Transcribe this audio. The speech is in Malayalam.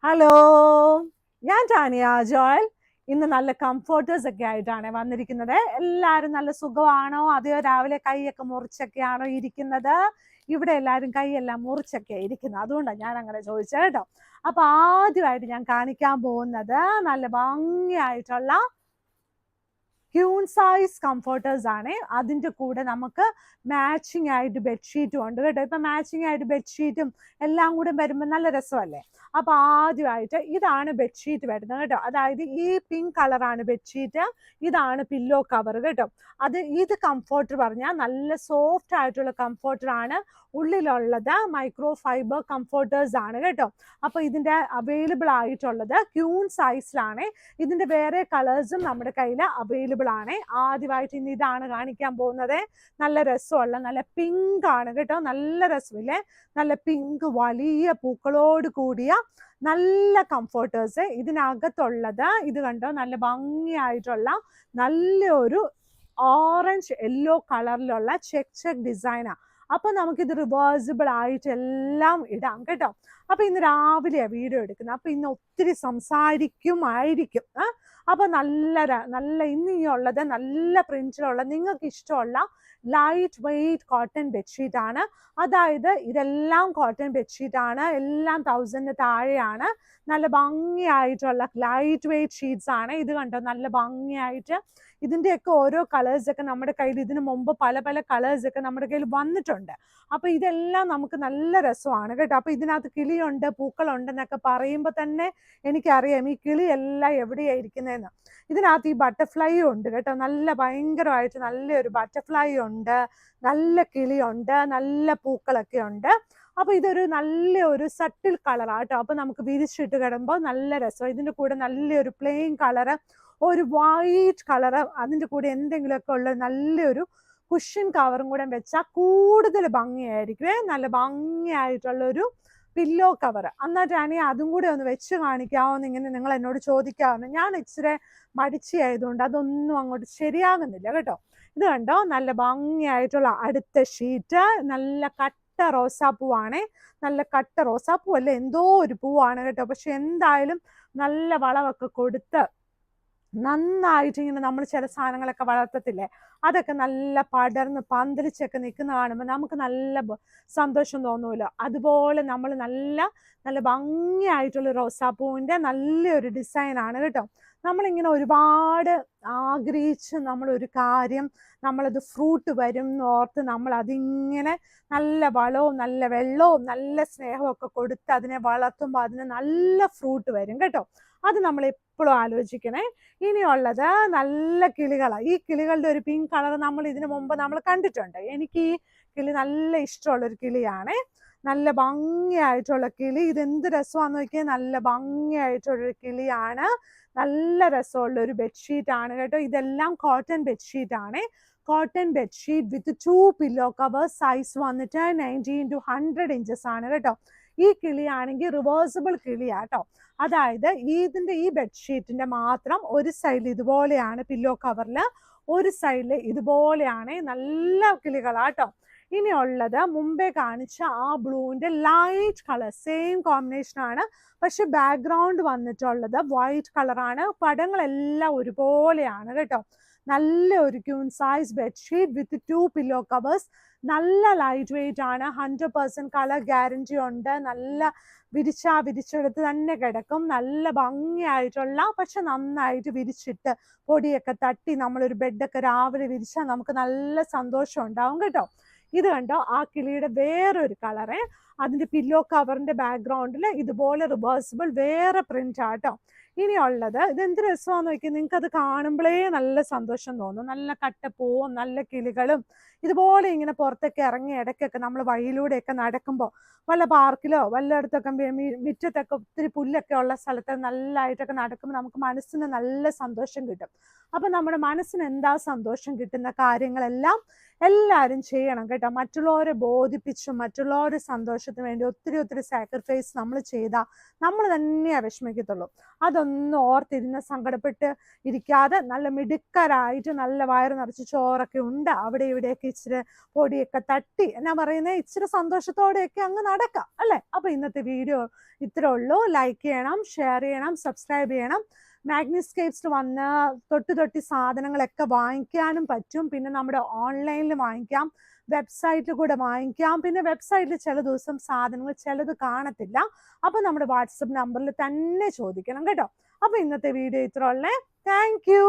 ഹലോ, ഞാൻ ടാനിയ ജോയൽ. ഇന്ന് നല്ല കംഫർട്ടേഴ്സ് ഒക്കെ ആയിട്ടാണ് വന്നിരിക്കുന്നത്. എല്ലാവരും നല്ല സുഖമാണോ? അതെയോ രാവിലെ കൈയൊക്കെ മുറിച്ചൊക്കെയാണോ ഇരിക്കുന്നത്? ഇവിടെ എല്ലാവരും കൈയെല്ലാം മുറിച്ചൊക്കെ ഇരിക്കുന്നത്. അതുകൊണ്ടാണ് ഞാൻ അങ്ങനെ ചോദിച്ചത് കേട്ടോ. അപ്പൊ ആദ്യമായിട്ട് ഞാൻ കാണിക്കാൻ പോകുന്നത് നല്ല ഭംഗിയായിട്ടുള്ള ക്യൂൺ സൈസ് കംഫർട്ടേഴ്സ് ആണ്. അതിൻ്റെ കൂടെ നമുക്ക് മാച്ചിങ് ആയിട്ട് ബെഡ്ഷീറ്റും ഉണ്ട് കേട്ടോ. ഇപ്പൊ മാച്ചിങ് ആയിട്ട് ബെഡ്ഷീറ്റും എല്ലാം കൂടെ വരുമ്പോൾ നല്ല രസമല്ലേ? അപ്പൊ ആദ്യമായിട്ട് ഇതാണ് ബെഡ്ഷീറ്റ് വരുന്നത് കേട്ടോ. അതായത് ഈ പിങ്ക് കളറാണ് ബെഡ്ഷീറ്റ്, ഇതാണ് പില്ലോ കവർ കേട്ടോ. ഇത് കംഫർട്ടർ പറഞ്ഞാൽ നല്ല സോഫ്റ്റ് ആയിട്ടുള്ള കംഫർട്ടർ ആണ്. ഉള്ളിലുള്ളത് മൈക്രോ ഫൈബർ കംഫർട്ടേഴ്സ് ആണ് കേട്ടോ. അപ്പൊ ഇതിന്റെ അവൈലബിൾ ആയിട്ടുള്ളത് ക്യൂൺ സൈസിലാണ്. ഇതിന്റെ വേറെ കളേഴ്സും നമ്മുടെ കയ്യിൽ അവൈലബിൾ ആണ്. ആദ്യമായിട്ട് ഇന്ന് ഇതാണ് കാണിക്കാൻ പോകുന്നത്. നല്ല രസമുള്ള നല്ല പിങ്ക് ആണ് കേട്ടോ. നല്ല രസമില്ലേ? നല്ല പിങ്ക് വലിയ പൂക്കളോട് കൂടിയ നല്ല കംഫർട്ടേഴ്സ്. ഇതിനകത്തുള്ളത് ഇത് കണ്ടോ, നല്ല ഭംഗിയായിട്ടുള്ള നല്ലൊരു ഓറഞ്ച് യെല്ലോ കളറിലുള്ള ചെക്ക് ഡിസൈനാണ്. അപ്പൊ നമുക്കിത് റിവേഴ്സിബിൾ ആയിട്ട് എല്ലാം ഇടാം കേട്ടോ. അപ്പൊ ഇന്ന് രാവിലെയാണ് വീഡിയോ എടുക്കുന്നത്. അപ്പൊ ഇന്ന് ഒത്തിരി സംസാരിക്കുമായിരിക്കും. അപ്പൊ നല്ല ഇന്ന് ഈ ഉള്ളത് നല്ല പ്രിന്റിലുള്ള നിങ്ങൾക്ക് ഇഷ്ടമുള്ള ലൈറ്റ് വെയ്റ്റ് കോട്ടൺ ബെഡ്ഷീറ്റ് ആണ്. അതായത് ഇതെല്ലാം കോട്ടൺ ബെഡ്ഷീറ്റ് ആണ്. എല്ലാം 1000 താഴെയാണ്. നല്ല ഭംഗിയായിട്ടുള്ള ലൈറ്റ് വെയ്റ്റ് ഷീറ്റ്സ് ആണ്. ഇത് കണ്ടോ, നല്ല ഭംഗിയായിട്ട് ഇതിന്റെയൊക്കെ ഓരോ കളേഴ്സ് ഒക്കെ നമ്മുടെ കയ്യിൽ ഇതിനു മുമ്പ് പല പല കളേഴ്സ് ഒക്കെ നമ്മുടെ കയ്യിൽ വന്നിട്ടുണ്ട്. അപ്പൊ ഇതെല്ലാം നമുക്ക് നല്ല രസമാണ് കേട്ടോ. അപ്പൊ ഇതിനകത്ത് കിളിയുണ്ട്, പൂക്കളുണ്ട് എന്നൊക്കെ പറയുമ്പോൾ തന്നെ എനിക്കറിയാം ഈ കിളി എല്ലാം എവിടെയാ ഇരിക്കുന്നതെന്ന്. ഇതിനകത്ത് ഈ ബട്ടർഫ്ലൈ ഉണ്ട് കേട്ടോ. നല്ല ഭയങ്കരമായിട്ട് നല്ലൊരു ബട്ടർഫ്ലൈ ഉണ്ട്, നല്ല കിളിയുണ്ട്, നല്ല പൂക്കളൊക്കെ ഉണ്ട്. അപ്പൊ ഇതൊരു നല്ലൊരു സട്ടിൽ കളറാട്ടോ. അപ്പൊ നമുക്ക് വിരിച്ചിട്ട് കിടമ്പോൾ നല്ല രസം. ഇതിന്റെ കൂടെ നല്ലൊരു പ്ലെയിൻ കളറ്, ഒരു വൈറ്റ് കളറ്, അതിന്റെ കൂടെ എന്തെങ്കിലുമൊക്കെ ഉള്ള നല്ലൊരു കുഷ്യൻ കവറും കൂടെ വെച്ചാൽ കൂടുതൽ ഭംഗിയായിരിക്കും. നല്ല ഭംഗിയായിട്ടുള്ള ഒരു പില്ലോ കവർ. എന്നിട്ടാണെങ്കിൽ അതും കൂടെ ഒന്ന് വെച്ച് കാണിക്കാവോന്ന് ഇങ്ങനെ നിങ്ങൾ എന്നോട് ചോദിക്കാവുന്നു. ഞാൻ ഇച്ചിരി മടിച്ചിയായതുകൊണ്ട് അതൊന്നും അങ്ങോട്ട് ശരിയാകുന്നില്ല കേട്ടോ. ഇത് കണ്ടോ, നല്ല ഭംഗിയായിട്ടുള്ള അടുത്ത ഷീറ്റ്. നല്ല കട്ട റോസാപ്പൂവാണേ. നല്ല കട്ട റോസാപ്പൂ അല്ല, എന്തോ ഒരു പൂവാണ് കേട്ടോ. പക്ഷെ എന്തായാലും നല്ല വളമൊക്കെ കൊടുത്ത് നന്നായിട്ട് ഇങ്ങനെ നമ്മൾ ചില സാധനങ്ങളൊക്കെ വളർത്തത്തില്ലേ, അതൊക്കെ നല്ല പടർന്ന് പന്തലിച്ചൊക്കെ നിൽക്കുന്ന കാണുമ്പോൾ നമുക്ക് നല്ല സന്തോഷം തോന്നുമല്ലോ. അതുപോലെ നമ്മൾ നല്ല നല്ല ഭംഗിയായിട്ടുള്ള റോസാപ്പൂവിൻ്റെ നല്ലൊരു ഡിസൈനാണ് കേട്ടോ. നമ്മളിങ്ങനെ ഒരുപാട് ആഗ്രഹിച്ച് നമ്മളൊരു കാര്യം, നമ്മളത് ഫ്രൂട്ട് വരും എന്ന് ഓർത്ത് നമ്മൾ അതിങ്ങനെ നല്ല വളവും നല്ല വെള്ളവും നല്ല സ്നേഹവും ഒക്കെ കൊടുത്ത് അതിനെ വളർത്തുമ്പോൾ അതിന് നല്ല ഫ്രൂട്ട് വരും കേട്ടോ. അത് നമ്മൾ എപ്പോഴും ആലോചിക്കണേ. ഇനിയുള്ളത് നല്ല കിളികളാണ്. ഈ കിളികളുടെ ഒരു പിങ്ക് കളർ നമ്മൾ ഇതിനു മുമ്പ് നമ്മൾ കണ്ടിട്ടുണ്ട്. എനിക്ക് ഈ കിളി നല്ല ഇഷ്ടമുള്ളൊരു കിളിയാണ്. നല്ല ഭംഗിയായിട്ടുള്ള കിളി. ഇതെന്ത് രസമാണെന്ന് നോക്കിയാൽ നല്ല ഭംഗിയായിട്ടുള്ളൊരു കിളിയാണ്. നല്ല രസമുള്ള ഒരു ബെഡ്ഷീറ്റ് ആണ് കേട്ടോ. ഇതെല്ലാം കോട്ടൺ ബെഡ്ഷീറ്റ് ആണ്. കോട്ടൺ ബെഡ്ഷീറ്റ് വിത്ത് 2 പില്ലോ കവർ. സൈസ് വന്നിട്ട് 90x100 ഇഞ്ചസ് ആണ് കേട്ടോ. ഈ കിളിയാണെങ്കിൽ റിവേഴ്സിബിൾ കിളിയാട്ടോ. അതായത് ഇതിന്റെ ഈ ബെഡ്ഷീറ്റിന്റെ മാത്രം ഒരു സൈഡിൽ ഇതുപോലെയാണ് പില്ലോ കവറിൽ, ഒരു സൈഡിൽ ഇതുപോലെയാണ്. നല്ല കിളികളാട്ടോ. ഇനിയുള്ളത് മുമ്പേ കാണിച്ച ആ ബ്ലൂവിന്റെ ലൈറ്റ് കളർ സെയിം കോമ്പിനേഷൻ ആണ്. പക്ഷെ ബാക്ക്ഗ്രൗണ്ട് വന്നിട്ടുള്ളത് വൈറ്റ് കളറാണ്. പടങ്ങളെല്ലാം ഒരുപോലെയാണ് കേട്ടോ. നല്ല ഒരു ക്യൂൺ സൈസ് ബെഡ്ഷീറ്റ് വിത്ത് 2 പില്ലോ കവേഴ്സ്. നല്ല ലൈറ്റ് വെയിറ്റ് ആണ്. 100% കളർ ഗ്യാരണ്ടി ഉണ്ട്. നല്ല വിരിച്ചെടുത്ത് തന്നെ കിടക്കും. നല്ല ഭംഗിയായിട്ടുള്ള, പക്ഷെ നന്നായിട്ട് വിരിച്ചിട്ട് പൊടിയൊക്കെ തട്ടി നമ്മളൊരു ബെഡൊക്കെ രാവിലെ വിരിച്ചാൽ നമുക്ക് നല്ല സന്തോഷം ഉണ്ടാവും കേട്ടോ. ഇത് കണ്ടോ, ആ കിളിയുടെ വേറൊരു കളറ്. അതിന്റെ പില്ലോ കവറിന്റെ ബാക്ക്ഗ്രൗണ്ടിൽ ഇതുപോലെ റിവേഴ്സിബിൾ വേറെ പ്രിന്റ് ആട്ടോ. ഇനിയുള്ളത് ഇതെന്ത് രസമാണെന്ന് നോക്കി, നിങ്ങൾക്ക് അത് കാണുമ്പോഴേ നല്ല സന്തോഷം തോന്നും. നല്ല കട്ടപ്പൂവും നല്ല കിളികളും ഇതുപോലെ ഇങ്ങനെ പുറത്തൊക്കെ ഇറങ്ങി ഇടയ്ക്കൊക്കെ നമ്മൾ വഴിയിലൂടെയൊക്കെ നടക്കുമ്പോൾ വല്ല പാർക്കിലോ വല്ലയിടത്തൊക്കെ മുറ്റത്തൊക്കെ ഒത്തിരി പുല്ലൊക്കെ ഉള്ള സ്ഥലത്ത് നല്ലതായിട്ടൊക്കെ നടക്കുമ്പോൾ നമുക്ക് മനസ്സിന് നല്ല സന്തോഷം കിട്ടും. അപ്പൊ നമ്മുടെ മനസ്സിന് എന്താ സന്തോഷം കിട്ടുന്ന കാര്യങ്ങളെല്ലാം എല്ലാവരും ചെയ്യണം കേട്ടോ. മറ്റുള്ളവരെ ബോധിപ്പിച്ചും മറ്റുള്ളവരുടെ സന്തോഷത്തിന് വേണ്ടി ഒത്തിരി സാക്രിഫൈസ് നമ്മൾ ചെയ്താൽ നമ്മൾ തന്നെയാ വിഷമിക്കത്തുള്ളൂ. അതൊന്നും ഓർത്തിരുന്ന് സങ്കടപ്പെട്ട് ഇരിക്കാതെ നല്ല മിടുക്കരായിട്ട് നല്ല വയറ് നിറച്ച് ചോറൊക്കെ ഉണ്ട് അവിടെ ഇവിടെയൊക്കെ ഇച്ചിരി പൊടിയൊക്കെ തട്ടി എന്നാ പറയുന്നത് ഇച്ചിരി സന്തോഷത്തോടെയൊക്കെ അങ്ങ് നടക്കാം അല്ലേ. അപ്പൊ ഇന്നത്തെ വീഡിയോ ഇത്രേ ഉള്ളൂ. ലൈക്ക് ചെയ്യണം, ഷെയർ ചെയ്യണം, സബ്സ്ക്രൈബ് ചെയ്യണം. മാഗ്നിസ്കേപ്സിൽ വന്ന് തൊട്ടി സാധനങ്ങളൊക്കെ വാങ്ങിക്കാനും പറ്റും. പിന്നെ നമ്മുടെ ഓൺലൈനിൽ വാങ്ങിക്കാം, വെബ്സൈറ്റിൽ കൂടെ വാങ്ങിക്കാം. പിന്നെ വെബ്സൈറ്റിൽ ചില ദിവസം സാധനങ്ങൾ ചിലത് കാണത്തില്ല. അപ്പൊ നമ്മുടെ വാട്സപ്പ് നമ്പറിൽ തന്നെ ചോദിക്കണം കേട്ടോ. അപ്പൊ ഇന്നത്തെ വീഡിയോ ഇത്ര ഉള്ളേ. Thank you.